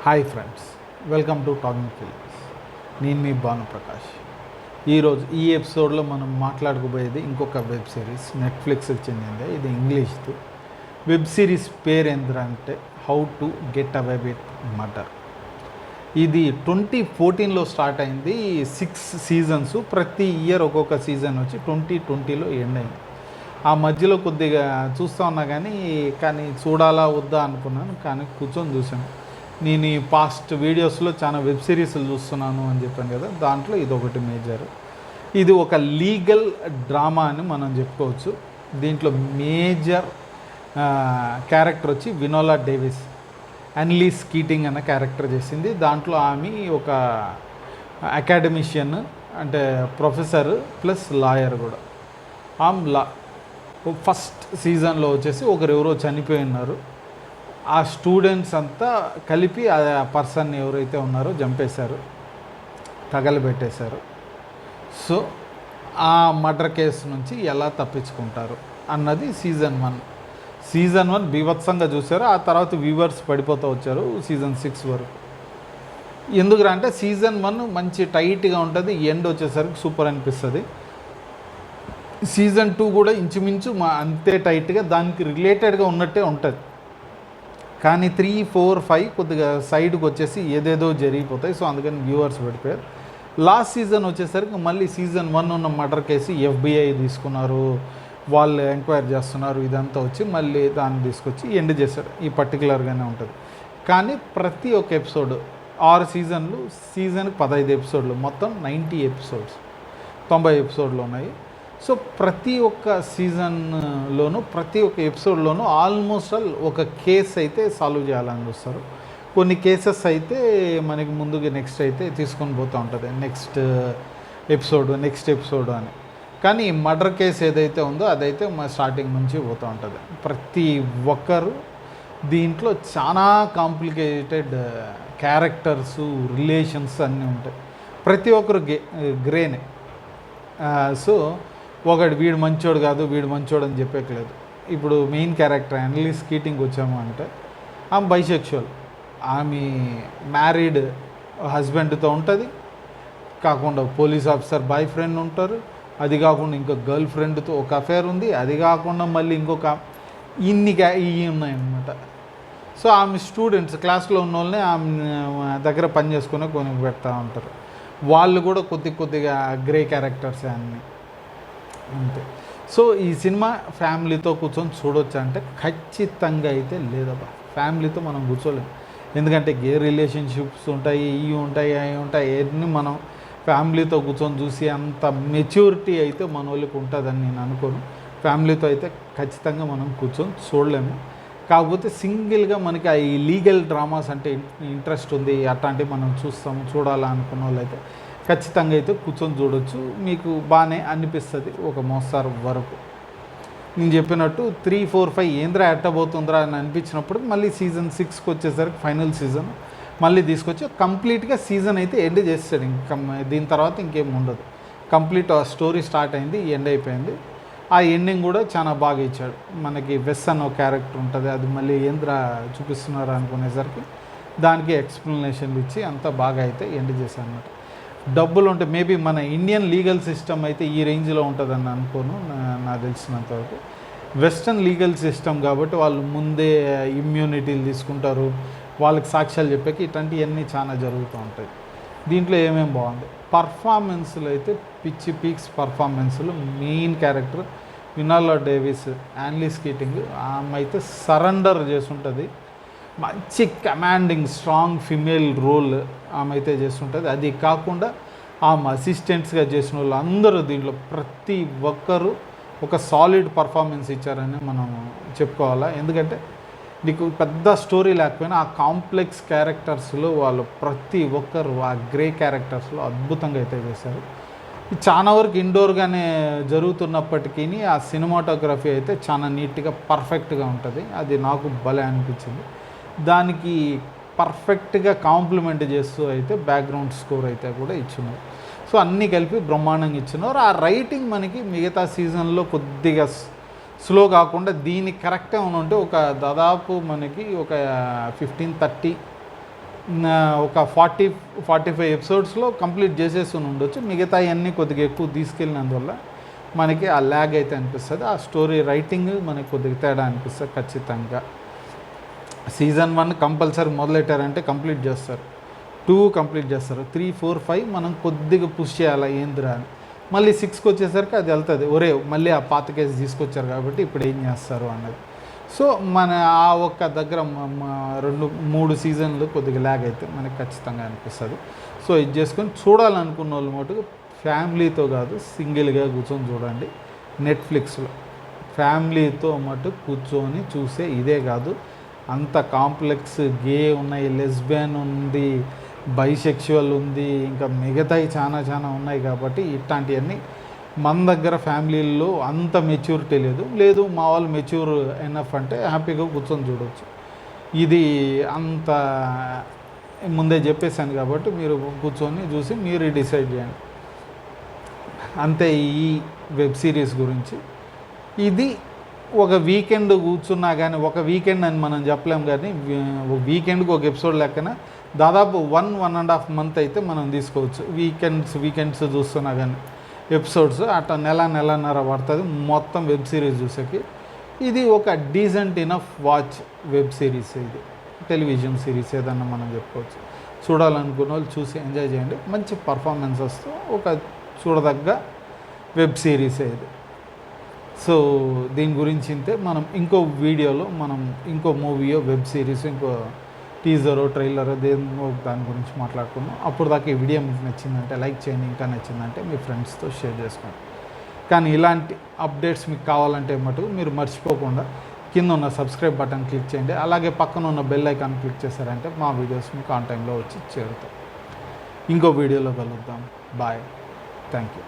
Hi friends, welcome to talking films. నేను మీ భానుప్రకాష్. ఈరోజు ఈ ఎపిసోడ్లో మనం మాట్లాడుకోబోయేది ఇంకొక వెబ్ సిరీస్, నెట్ఫ్లిక్స్కి చెందింది. ఇది ఇంగ్లీష్ది. వెబ్ సిరీస్ పేరు ఏంటంటే how to get away with murder. ఇది 2014లో స్టార్ట్ అయింది. 6 సీజన్స్, ప్రతి ఇయర్ ఒక్కొక్క సీజన్ వచ్చి 2020లో ఎండ్ అయింది. ఆ మధ్యలో కొద్దిగా చూస్తూ ఉన్నా కానీ చూడాలా వద్దా అనుకున్నాను, కానీ కూర్చొని చూసాను. నేను ఈ పాస్ట్ వీడియోస్లో చాలా వెబ్ సిరీస్లు చూస్తున్నాను అని చెప్పాను కదా, దాంట్లో ఇది ఒకటి మేజర్. ఇది ఒక లీగల్ డ్రామా అని మనం చెప్పుకోవచ్చు. దీంట్లో మేజర్ క్యారెక్టర్ వచ్చి వినోలా డేవిస్, అన్లీస్ కీటింగ్ అన్న క్యారెక్టర్ చేసింది. దాంట్లో ఆమె ఒక అకాడమిషియన్, అంటే ప్రొఫెసర్ ప్లస్ లాయర్ కూడా. ఆమె ఫస్ట్ సీజన్లో వచ్చేసి ఒకరెవరో చనిపోయి ఉన్నారు. ఆ స్టూడెంట్స్ అంతా కలిపి ఆ పర్సన్ ఎవరైతే ఉన్నారో చంపేశారు, తగలబెట్టేశారు. సో ఆ మర్డర్ కేసు నుంచి ఎలా తప్పించుకుంటారు అన్నది సీజన్ 1 బీభత్సంగా చూశారు. ఆ తర్వాత వ్యూవర్స్ పడిపోతూ వచ్చారు సీజన్ 6 వరకు. ఎందుకంటే సీజన్ 1 మంచి టైట్గా ఉంటుంది, ఎండ్ వచ్చేసరికి సూపర్ అనిపిస్తుంది. సీజన్ 2 కూడా ఇంచుమించు అంతే టైట్గా దానికి రిలేటెడ్గా ఉన్నట్టే ఉంటుంది. కానీ 3, 4, 5 కొద్దిగా సైడ్కి వచ్చేసి ఏదేదో జరిగిపోతాయి. సో అందుకని వ్యూవర్స్ పడిపోయారు. లాస్ట్ సీజన్ వచ్చేసరికి మళ్ళీ సీజన్ 1 ఉన్న మర్డర్ కేసు FBI తీసుకున్నారు, వాళ్ళు ఎంక్వైరీ చేస్తున్నారు. ఇదంతా వచ్చి మళ్ళీ దాన్ని తీసుకొచ్చి ఎండ్ చేశారు. ఈ పర్టికులర్గానే ఉంటుంది. కానీ ప్రతి ఒక్క ఎపిసోడ్ 6 సీజన్లు, సీజన్కి 15 ఎపిసోడ్లు, మొత్తం 90 ఎపిసోడ్స్, 90 ఎపిసోడ్లు ఉన్నాయి. సో ప్రతి ఒక్క సీజన్లోనూ, ప్రతి ఒక్క ఎపిసోడ్లోనూ ఆల్మోస్ట్ ఒక కేసు అయితే సాల్వ్ చేయాలని చూస్తారు. కొన్ని కేసెస్ అయితే మనకి ముందుగా నెక్స్ట్ అయితే తీసుకొని పోతూ ఉంటుంది, నెక్స్ట్ ఎపిసోడ్ అని. కానీ మర్డర్ కేసు ఏదైతే ఉందో అదైతే స్టార్టింగ్ నుంచి పోతూ ఉంటుంది. ప్రతి ఒక్కరు దీంట్లో చాలా కాంప్లికేటెడ్ క్యారెక్టర్స్, రిలేషన్స్ అన్నీ ఉంటాయి. ప్రతి ఒక్కరు గ్రేనే. సో ఒకడు వీడు మంచోడు కాదు, వీడు మంచోడు అని చెప్పేయలేదు. ఇప్పుడు మెయిన్ క్యారెక్టర్ అన్లీస్ కీటింగ్ వచ్చాము అంటే ఆమె బైసెక్షువల్. ఆమె మ్యారీడ్ హస్బెండ్తో ఉంటుంది, కాకుండా పోలీస్ ఆఫీసర్ బాయ్ ఫ్రెండ్ ఉంటారు, అది కాకుండా ఇంకో గర్ల్ ఫ్రెండ్తో ఒక అఫేర్ ఉంది, అది కాకుండా మళ్ళీ ఇంకొక ఇవి ఉన్నాయన్నమాట. సో ఆమె స్టూడెంట్స్, క్లాస్లో ఉన్న వాళ్ళని ఆమె దగ్గర పని చేసుకుని కొని పెడతా ఉంటారు. వాళ్ళు కూడా కొద్దిగా గ్రే క్యారెక్టర్స్ అన్నీ అంతే. సో ఈ సినిమా ఫ్యామిలీతో కూర్చొని చూడొచ్చు అంటే ఖచ్చితంగా అయితే లేదబ్బా, ఫ్యామిలీతో మనం కూర్చోలేము. ఎందుకంటే గే రిలేషన్షిప్స్ ఉంటాయి, ఇవి ఉంటాయి, అవి ఉంటాయి. అన్నీ మనం ఫ్యామిలీతో కూర్చొని చూసి అంత మెచ్యూరిటీ అయితే మన వాళ్ళకి ఉంటుందని నేను అనుకోను. ఫ్యామిలీతో అయితే ఖచ్చితంగా మనం కూర్చొని చూడలేము. కాకపోతే సింగిల్గా మనకి ఈ లీగల్ డ్రామాస్ అంటే ఇంట్రెస్ట్ ఉంది, అట్లాంటివి మనం చూడాలా అనుకున్న వాళ్ళు అయితే ఖచ్చితంగా అయితే కూర్చొని చూడొచ్చు. మీకు బాగానే అనిపిస్తుంది ఒక మోస్తారు వరకు. నేను చెప్పినట్టు 3, 4, 5 ఏంద్రా ఎట్టబోతుందిరా అని అనిపించినప్పుడు మళ్ళీ సీజన్ 6కి వచ్చేసరికి ఫైనల్ సీజన్ మళ్ళీ తీసుకొచ్చి కంప్లీట్గా సీజన్ అయితే ఎండ్ చేస్తాడు. ఇంకా దీని తర్వాత ఇంకేం ఉండదు. కంప్లీట్ ఆ స్టోరీ స్టార్ట్ అయింది, ఎండ్ అయిపోయింది. ఆ ఎండింగ్ కూడా చాలా బాగా ఇచ్చాడు. మనకి వెస్ అన్న క్యారెక్టర్ ఉంటుంది, అది మళ్ళీ ఏంద్రా చూపిస్తున్నారు అనుకునేసరికి దానికి ఎక్స్ప్లెనేషన్లు ఇచ్చి అంత బాగా అయితే ఎండ్ చేశాను అన్నమాట. డబ్బులు ఉంటే మేబీ మన ఇండియన్ లీగల్ సిస్టమ్ అయితే ఈ రేంజ్లో ఉంటుందని అనుకోను. నాకు తెలిసినంతవరకు వెస్ట్రన్ లీగల్ సిస్టమ్ కాబట్టి వాళ్ళు ముందే ఇమ్యూనిటీలు తీసుకుంటారు, వాళ్ళకి సాక్ష్యాలు చెప్పాక ఇట్లాంటివన్నీ చాలా జరుగుతూ ఉంటాయి. దీంట్లో ఏమేమి బాగుంది, పర్ఫార్మెన్స్లు అయితే పీక్స్ పర్ఫార్మెన్స్లు. Main character Viola Davis, Annalise Keating, ఆమె అయితే సరెండర్ చేస్తుంటుంది. మంచి కమాండింగ్ స్ట్రాంగ్ ఫిమేల్ రోల్ ఆమె అయితే చేస్తుంటుంది. అది కాకుండా ఆమె అసిస్టెంట్స్గా చేసిన వాళ్ళు అందరూ దీంట్లో ప్రతి ఒక్కరూ ఒక సాలిడ్ పర్ఫార్మెన్స్ ఇచ్చారని మనం చెప్పుకోవాలా. ఎందుకంటే నీకు పెద్ద స్టోరీ లేకపోయినా ఆ కాంప్లెక్స్ క్యారెక్టర్స్లో వాళ్ళు ప్రతి ఒక్కరు ఆ గ్రే క్యారెక్టర్స్లో అద్భుతంగా అయితే చేశారు. చాలా వరకు ఇండోర్గానే జరుగుతున్నప్పటికీ ఆ సినిమాటోగ్రఫీ అయితే చాలా నీట్గా పర్ఫెక్ట్గా ఉంటుంది. అది నాకు భలే అనిపించింది. దానికి పర్ఫెక్ట్గా కాంప్లిమెంట్ చేస్తూ అయితే బ్యాక్గ్రౌండ్ స్కోర్ అయితే కూడా ఇచ్చినారు. సో అన్నీ కలిపి బ్రహ్మాండంగా ఇచ్చినారు. ఆ రైటింగ్ మనకి మిగతా సీజన్లో కొద్దిగా స్లో కాకుండా దీనికి కరెక్ట్గా ఉంటే ఒక దాదాపు మనకి ఒక 15-30 ఒక 45 ఎపిసోడ్స్లో కంప్లీట్ చేసేసి ఉండొచ్చు. మిగతా అన్నీ కొద్దిగా ఎక్కువ తీసుకెళ్ళినందువల్ల మనకి ఆ ల్యాగ్ అయితే అనిపిస్తుంది. ఆ స్టోరీ రైటింగ్ మనకి కొద్దిగా తేడా అనిపిస్తుంది ఖచ్చితంగా. సీజన్ 1 కంపల్సరీ మొదలెట్టారంటే కంప్లీట్ చేస్తారు, 2 కంప్లీట్ చేస్తారు, 3, 4, 5 మనం కొద్దిగా పుష్ చేయాలి ఏందిరా అని. మళ్ళీ 6కి వచ్చేసరికి అది వెళ్తుంది, ఒరే మళ్ళీ ఆ పాత కేసు తీసుకొచ్చారు కాబట్టి ఇప్పుడు ఏం చేస్తారు అన్నది. సో మన ఆ ఒక్క దగ్గర 2-3 సీజన్లు కొద్దిగా ల్యాగ్ అయితే మనకి ఖచ్చితంగా అనిపిస్తుంది. సో ఇది చేసుకొని చూడాలనుకున్న వాళ్ళు మటుకు ఫ్యామిలీతో కాదు, సింగిల్గా కూర్చొని చూడండి. నెట్ఫ్లిక్స్లో ఫ్యామిలీతో మటు కూర్చొని చూసే ఇదే కాదు, అంత కాంప్లెక్స్ గే ఉన్నాయి, లెస్బియన్ ఉంది, బైసెక్షువల్ ఉంది, ఇంకా మిగతాయి చాలా ఉన్నాయి. కాబట్టి ఇట్లాంటివన్నీ మన దగ్గర ఫ్యామిలీల్లో అంత మెచ్యూరిటీ లేదు, మా వాళ్ళు మెచ్యూర్ ఎనఫ్ అంటే హ్యాపీగా కూర్చొని చూడవచ్చు. ఇది అంత ముందే చెప్పేశాను కాబట్టి మీరు కూర్చొని చూసి మీరు డిసైడ్ చేయండి. అంతే ఈ వెబ్ సిరీస్ గురించి. ఇది ఒక వీకెండ్ కూర్చున్నా కానీ, ఒక వీకెండ్ అని మనం చెప్పలేం కానీ, వీకెండ్కి ఒక ఎపిసోడ్ లెక్కన దాదాపు 1.5 మంత్ అయితే మనం తీసుకోవచ్చు. వీకెండ్స్ చూస్తున్నా కానీ ఎపిసోడ్స్ అట్లా నెలన్నర పడుతుంది మొత్తం వెబ్ సిరీస్ చూసేకి. ఇది ఒక decent enough watch web series, ఇది టెలివిజన్ సిరీస్ ఏదన్నా మనం చెప్పుకోవచ్చు. చూడాలనుకున్న వాళ్ళు చూసి ఎంజాయ్ చేయండి. మంచి పర్ఫార్మెన్సెస్తో ఒక చూడదగ్గ వెబ్ సిరీసే ఇది. సో దీని గురించి ఇంతే. మనం ఇంకో వీడియోలో మనం ఇంకో మూవీయో వెబ్ సిరీస్ ఇంకో టీజరో ట్రైలరో దాని గురించి మాట్లాడుకున్నాం. అప్పుడు దాకా ఈ వీడియో మీకు నచ్చిందంటే లైక్ చేయండి, ఇంకా నచ్చిందంటే మీ ఫ్రెండ్స్తో షేర్ చేసుకోండి. కానీ ఇలాంటి అప్డేట్స్ మీకు కావాలంటే మటుకు మీరు మర్చిపోకుండా కింద ఉన్న సబ్స్క్రైబ్ బటన్ క్లిక్ చేయండి. అలాగే పక్కన ఉన్న బెల్ ఐకాన్ క్లిక్ చేశారంటే మా వీడియోస్ మీకు ఆన్ టైంలో వచ్చి చేరుతాయి. ఇంకో వీడియోలో కలుద్దాం. Bye, thank you.